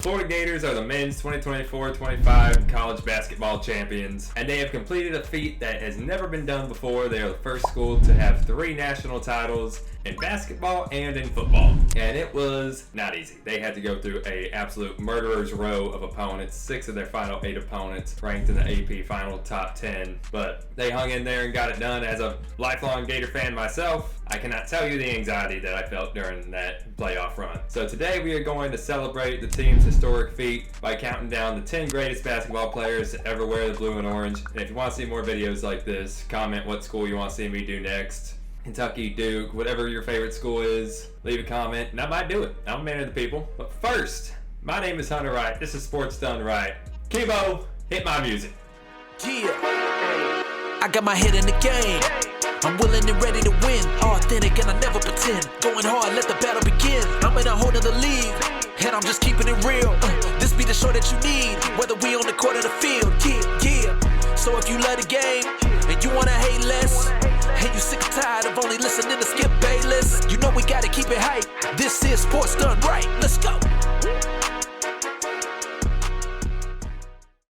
Florida Gators are the men's 2024-25 college basketball champions, and they have completed a feat that has never been done before. They are the first school to have 3 national titles in basketball and in football, and it was not easy. They had to go through a absolute murderer's row of opponents. 6 of their final 8 opponents ranked in the AP final top 10, but they hung in there and got it done. As a lifelong Gator fan myself, I cannot tell you the anxiety that I felt during that playoff run. So today we are going to celebrate the team's historic feat by counting down the 10 greatest basketball players to ever wear the blue and orange. And if you want to see more videos like this, comment what school you want to see me do next. Kentucky, Duke, whatever your favorite school is, leave a comment and I might do it. I'm a man of the people. But first, my name is Hunter Wright. This is Sports Done Right. Kibo, hit my music. Yeah, I got my head in the game. I'm willing and ready to win, authentic and I never pretend. Going hard, let the battle begin. I'm in a whole nother league, and I'm just keeping it real. This be the show that you need, whether we on the court or the field. Yeah. So if you love the game, and you wanna hate less, and you sick and tired of only listening to Skip Bayless, you know we gotta keep it hype. This is Sports Done Right, let's go.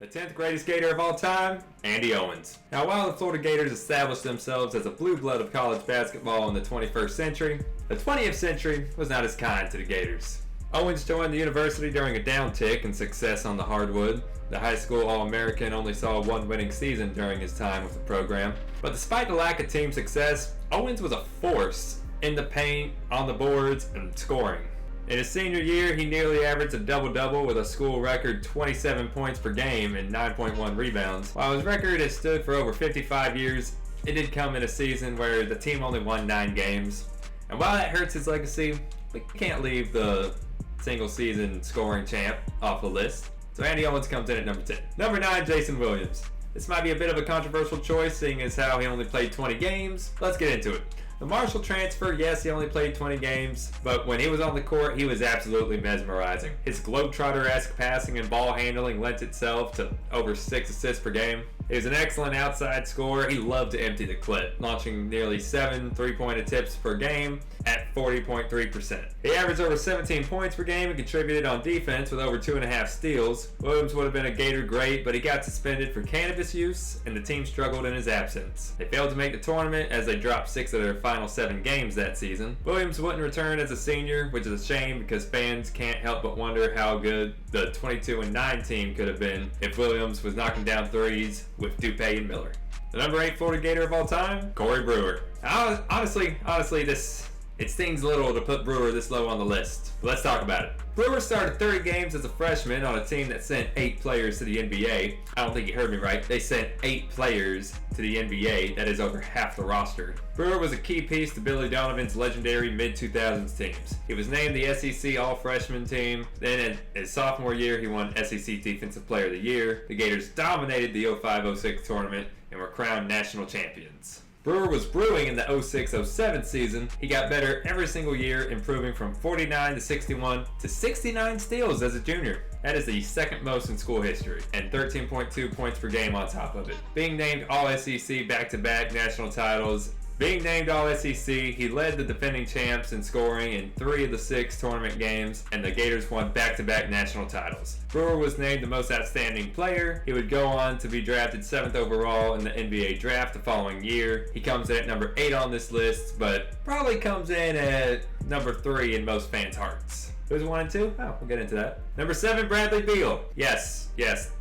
The 10th greatest Gator of all time, Andy Owens. Now, while the Florida Gators established themselves as a blue blood of college basketball in the 21st century, the 20th century was not as kind to the Gators. Owens joined the university during a downtick in success on the hardwood. The high school All-American only saw 1 winning season during his time with the program. But despite the lack of team success, Owens was a force in the paint, on the boards, and scoring. In his senior year, he nearly averaged a double-double with a school record 27 points per game and 9.1 rebounds. While his record has stood for over 55 years, it did come in a season where the team only won 9 games. And while that hurts his legacy, we can't leave the single-season scoring champ off the list. So Andy Owens comes in at number 10. Number 9, Jason Williams. This might be a bit of a controversial choice, seeing as how he only played 20 games. Let's get into it. The Marshall transfer, yes, he only played 20 games, but when he was on the court, he was absolutely mesmerizing. His globetrotter-esque passing and ball handling lent itself to over 6 assists per game. He was an excellent outside scorer. He loved to empty the clip, launching nearly 7 three-point attempts per game at 40.3%. He averaged over 17 points per game and contributed on defense with over 2.5 steals. Williams would have been a Gator great, but he got suspended for cannabis use, and the team struggled in his absence. They failed to make the tournament as they dropped 6 of their final 7 games that season. Williams wouldn't return as a senior, which is a shame because fans can't help but wonder how good the 22-9 team could have been if Williams was knocking down threes with Dupay and Miller. The number 8 Florida Gator of all time, Corey Brewer. Honestly, it stings a little to put Brewer this low on the list, but let's talk about it. Brewer started 30 games as a freshman on a team that sent 8 players to the NBA. I don't think you heard me right. They sent 8 players to the NBA. That is over half the roster. Brewer was a key piece to Billy Donovan's legendary mid-2000s teams. He was named the SEC All-Freshman Team. Then in his sophomore year, he won SEC Defensive Player of the Year. The Gators dominated the 05-06 tournament and were crowned national champions. Brewer was brewing in the 06-07 season. He got better every single year, improving from 49 to 61 to 69 steals as a junior. That is the second most in school history, and 13.2 points per game on top of it. Being named All-SEC back-to-back national titles. Being named All-SEC, he led the defending champs in scoring in 3 of the 6 tournament games, and the Gators won back-to-back national titles. Brewer was named the most outstanding player. He would go on to be drafted 7th overall in the NBA draft the following year. He comes in at number 8 on this list, but probably comes in at number 3 in most fans' hearts. Who's 1 and 2? Oh, we'll get into that. Number 7, Bradley Beal. Yes,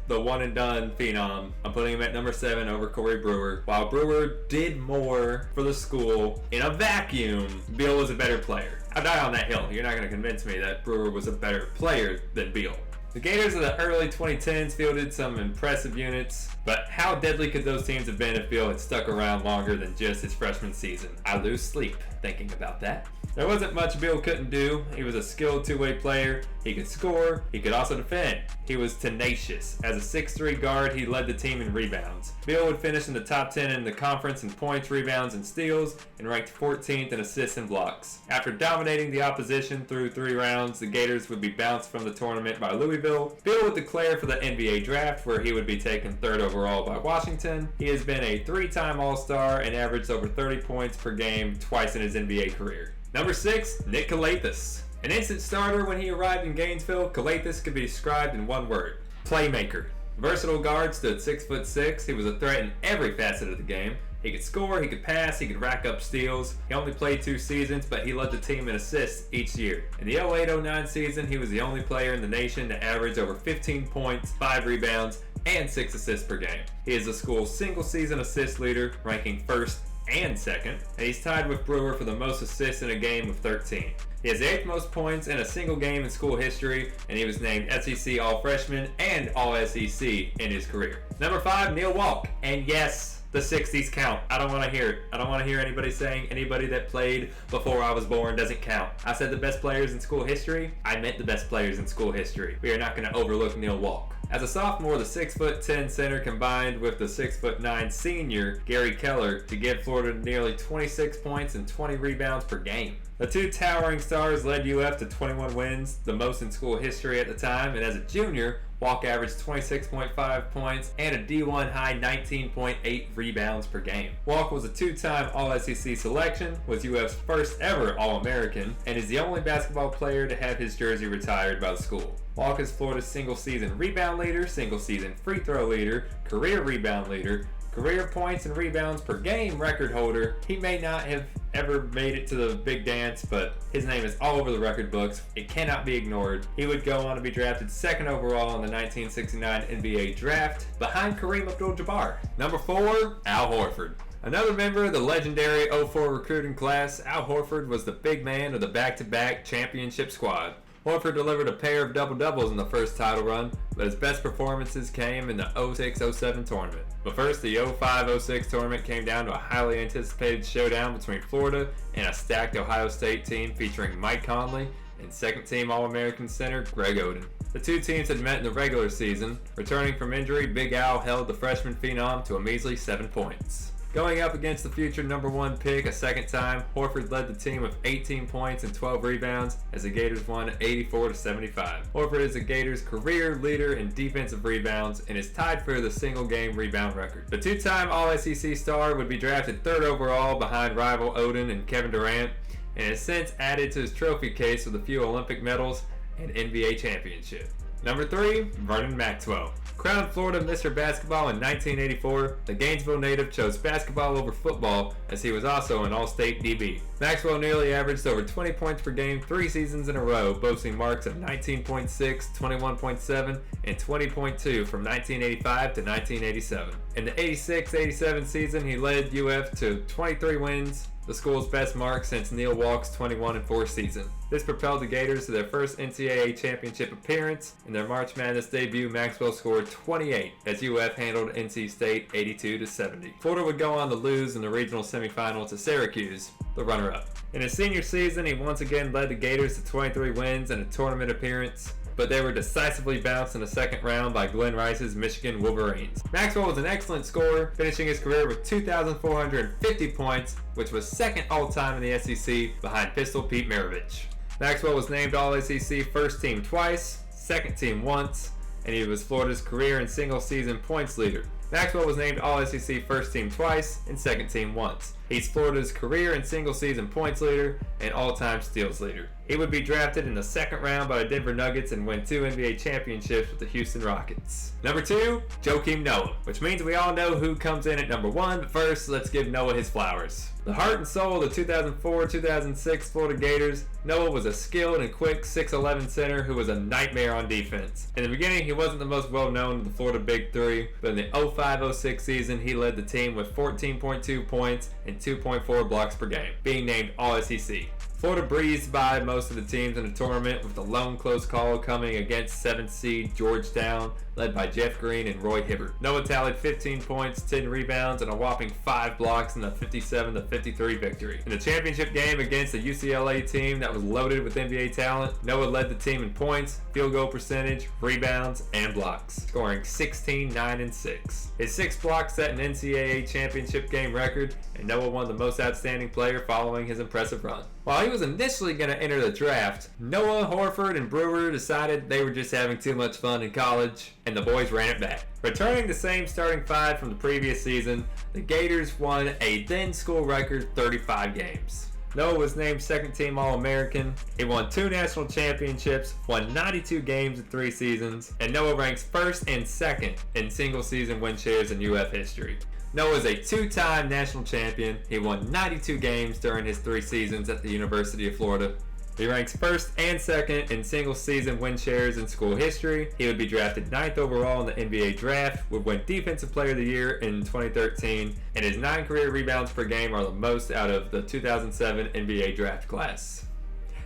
the one and done phenom. I'm putting him at number 7 over Corey Brewer. While Brewer did more for the school in a vacuum, Beal was a better player. I'll die on that hill. You're not going to convince me that Brewer was a better player than Beal. The Gators of the early 2010s fielded some impressive units, but how deadly could those teams have been if Beal had stuck around longer than just his freshman season? I lose sleep thinking about that. There wasn't much Beal couldn't do. He was a skilled two-way player. He could score. He could also defend. He was tenacious. As a 6'3 guard, he led the team in rebounds. Beal would finish in the top 10 in the conference in points, rebounds, and steals, and ranked 14th in assists and blocks. After dominating the opposition through 3 rounds, the Gators would be bounced from the tournament by Louisville. Beal would declare for the NBA draft, where he would be taken 3rd overall by Washington. He has been a 3-time All-Star and averaged over 30 points per game twice in his NBA career. Number 6, Nick Calathes. An instant starter when he arrived in Gainesville, Calathes could be described in one word: playmaker. Versatile guard, stood 6'6". He was a threat in every facet of the game. He could score, he could pass, he could rack up steals. He only played 2 seasons, but he led the team in assists each year. In the 08-09 season, he was the only player in the nation to average over 15 points, 5 rebounds, and 6 assists per game. He is the school's single-season assist leader, ranking first and second, and he's tied with Brewer for the most assists in a game with 13. He has the 8th most points in a single game in school history, and he was named SEC All-Freshman and All-SEC in his career. Number 5, Neal Walk. And yes, the 60s count. I don't want to hear it. I don't want to hear anybody saying anybody that played before I was born doesn't count. I said the best players in school history. I meant the best players in school history. We are not going to overlook Neal Walk. As a sophomore, the 6'10" center combined with the 6'9" senior, Gary Keller, to give Florida nearly 26 points and 20 rebounds per game. The two towering stars led UF to 21 wins, the most in school history at the time, and as a junior, Walk averaged 26.5 points and a D1 high 19.8 rebounds per game. Walk was a 2-time All-SEC selection, was UF's first ever All-American, and is the only basketball player to have his jersey retired by the school. Walk is Florida's single-season rebound leader, single-season free throw leader, career rebound leader, career points and rebounds per game record holder. He may not have ever made it to the big dance, but his name is all over the record books. It cannot be ignored. He would go on to be drafted 2nd overall in the 1969 NBA draft, behind Kareem Abdul-Jabbar. Number 4, Al Horford. Another member of the legendary 04 recruiting class, Al Horford was the big man of the back-to-back championship squad. Horford delivered a pair of double-doubles in the first title run, but his best performances came in the 06-07 tournament. But first, the 05-06 tournament came down to a highly anticipated showdown between Florida and a stacked Ohio State team featuring Mike Conley and second-team All-American center Greg Oden. The two teams had met in the regular season. Returning from injury, Big Al held the freshman phenom to a measly 7 points. Going up against the future number 1 pick a second time, Horford led the team with 18 points and 12 rebounds as the Gators won 84-75. Horford is the Gators' career leader in defensive rebounds and is tied for the single-game rebound record. The 2-time All-SEC star would be drafted 3rd overall behind rival Oden and Kevin Durant, and has since added to his trophy case with a few Olympic medals and NBA championship. Number 3, Vernon Maxwell. Crowned Florida Mr. Basketball in 1984, the Gainesville native chose basketball over football as he was also an All-State DB. Maxwell nearly averaged over 20 points per game 3 seasons in a row, boasting marks of 19.6, 21.7, and 20.2 from 1985 to 1987. In the 86-87 season, he led UF to 23 wins, the school's best mark since Neal Walk's 21-4 season. This propelled the Gators to their first NCAA championship appearance. In their March Madness debut, Maxwell scored 28 as UF handled NC State 82-70. Florida would go on to lose in the regional semifinal to Syracuse, the runner-up. In his senior season, he once again led the Gators to 23 wins and a tournament appearance, but they were decisively bounced in the second round by Glenn Rice's Michigan Wolverines. Maxwell was an excellent scorer, finishing his career with 2,450 points, which was 2nd all-time in the SEC behind Pistol Pete Maravich. Maxwell was named All-SEC first team twice, second team once, and he was Florida's career and single-season points leader. Maxwell was named All-SEC first team twice and second team once. He's Florida's career and single-season points leader and all-time steals leader. He would be drafted in the 2nd round by the Denver Nuggets and win 2 NBA championships with the Houston Rockets. Number 2, Joakim Noah, which means we all know who comes in at number 1, but first, let's give Noah his flowers. The heart and soul of the 2004-2006 Florida Gators, Noah was a skilled and quick 6'11" center who was a nightmare on defense. In the beginning, he wasn't the most well-known of the Florida Big Three, but in the 05-06 season, he led the team with 14.2 points and 2.4 blocks per game, being named All-SEC. Florida breezed by most of the teams in the tournament, with the lone close call coming against 7th seed Georgetown, led by Jeff Green and Roy Hibbert. Noah tallied 15 points, 10 rebounds, and a whopping 5 blocks in the 57-53 victory. In the championship game against the UCLA team that was loaded with NBA talent, Noah led the team in points, field goal percentage, rebounds, and blocks, scoring 16, 9, and 6. His 6 blocks set an NCAA championship game record, and Noah won the most outstanding player following his impressive run. While he was initially going to enter the draft, Noah, Horford, and Brewer decided they were just having too much fun in college, and the boys ran it back. Returning the same starting 5 from the previous season, the Gators won a then school record 35 games. Noah was named second team All-American. He won 2 national championships, won 92 games in 3 seasons, and Noah ranks first and second in single season win shares in UF history. Noah is a 2-time national champion. He won 92 games during his 3 seasons at the University of Florida. He ranks first and second in single season win shares in school history. He would be drafted 9th overall in the NBA draft, would win Defensive Player of the Year in 2013, and his 9 career rebounds per game are the most out of the 2007 NBA draft class.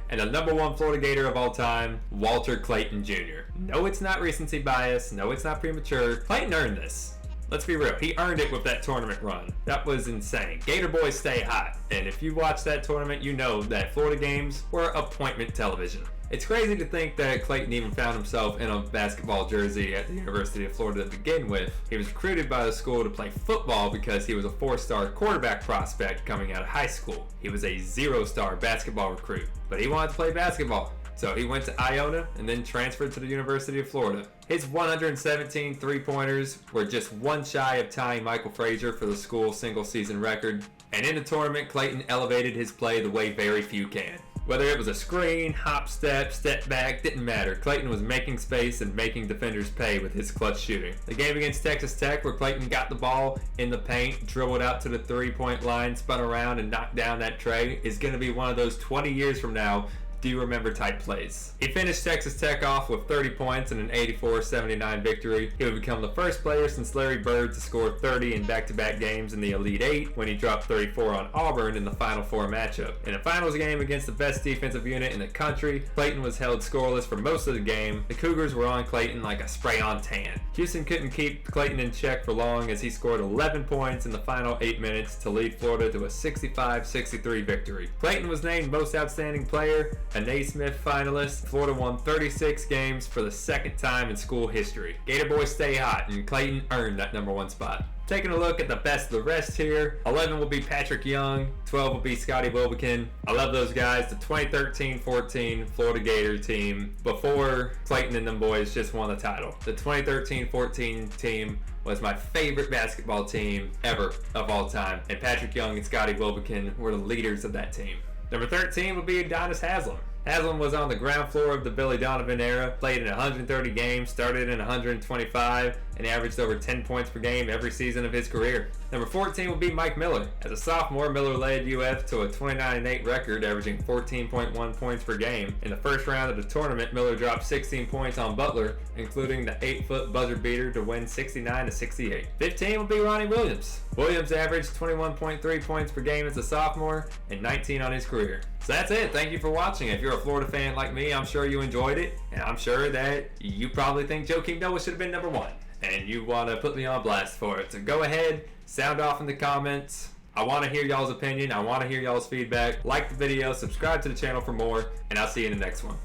And the number 1 Florida Gator of all time, Walter Clayton Jr. No, it's not recency bias. No, it's not premature. Clayton earned this. Let's be real, he earned it with that tournament run. That was insane. Gator boys stay hot. And if you watch that tournament, you know that Florida games were appointment television. It's crazy to think that Clayton even found himself in a basketball jersey at the University of Florida to begin with. He was recruited by the school to play football because he was a 4-star quarterback prospect coming out of high school. He was a 0-star basketball recruit, but he wanted to play basketball. So he went to Iona and then transferred to the University of Florida. His 117 3-pointers were just one shy of tying Michael Frazier for the school single season record. And in the tournament, Clayton elevated his play the way very few can. Whether it was a screen, hop step, step back, didn't matter. Clayton was making space and making defenders pay with his clutch shooting. The game against Texas Tech, where Clayton got the ball in the paint, dribbled out to the 3-point line, spun around and knocked down that tray, is going to be one of those 20 years from now do you remember type plays. He finished Texas Tech off with 30 points in an 84-79 victory. He would become the first player since Larry Bird to score 30 in back-to-back games in the Elite 8 when he dropped 34 on Auburn in the Final Four matchup. In a finals game against the best defensive unit in the country, Clayton was held scoreless for most of the game. The Cougars were on Clayton like a spray-on tan. Houston couldn't keep Clayton in check for long as he scored 11 points in the final 8 minutes to lead Florida to a 65-63 victory. Clayton was named Most Outstanding Player, a Naismith finalist. Florida won 36 games for the 2nd time in school history. Gator boys stay hot, and Clayton earned that number 1 spot. Taking a look at the best of the rest here, 11 will be Patrick Young, 12 will be Scotty Wilbekin. I love those guys. The 2013-14 Florida Gator team, before Clayton and them boys just won the title. The 2013-14 team was my favorite basketball team ever of all time, and Patrick Young and Scotty Wilbekin were the leaders of that team. Number 13 would be Adonis Haslam. Haslam was on the ground floor of the Billy Donovan era, played in 130 games, started in 125, and averaged over 10 points per game every season of his career. Number 14 will be Mike Miller. As a sophomore, Miller led UF to a 29-8 record, averaging 14.1 points per game. In the first round of the tournament, Miller dropped 16 points on Butler, including the 8-foot buzzer beater to win 69-68. 15 will be Ronnie Williams. Williams averaged 21.3 points per game as a sophomore and 19 on his career. So that's it. Thank you for watching. If you're a Florida fan like me, I'm sure you enjoyed it, and I'm sure that you probably think Joakim Noah should have been number 1, and you want to put me on blast for it. So go ahead, sound off in the comments. I want to hear y'all's opinion. I want to hear y'all's feedback. Like the video, subscribe to the channel for more, and I'll see you in the next one.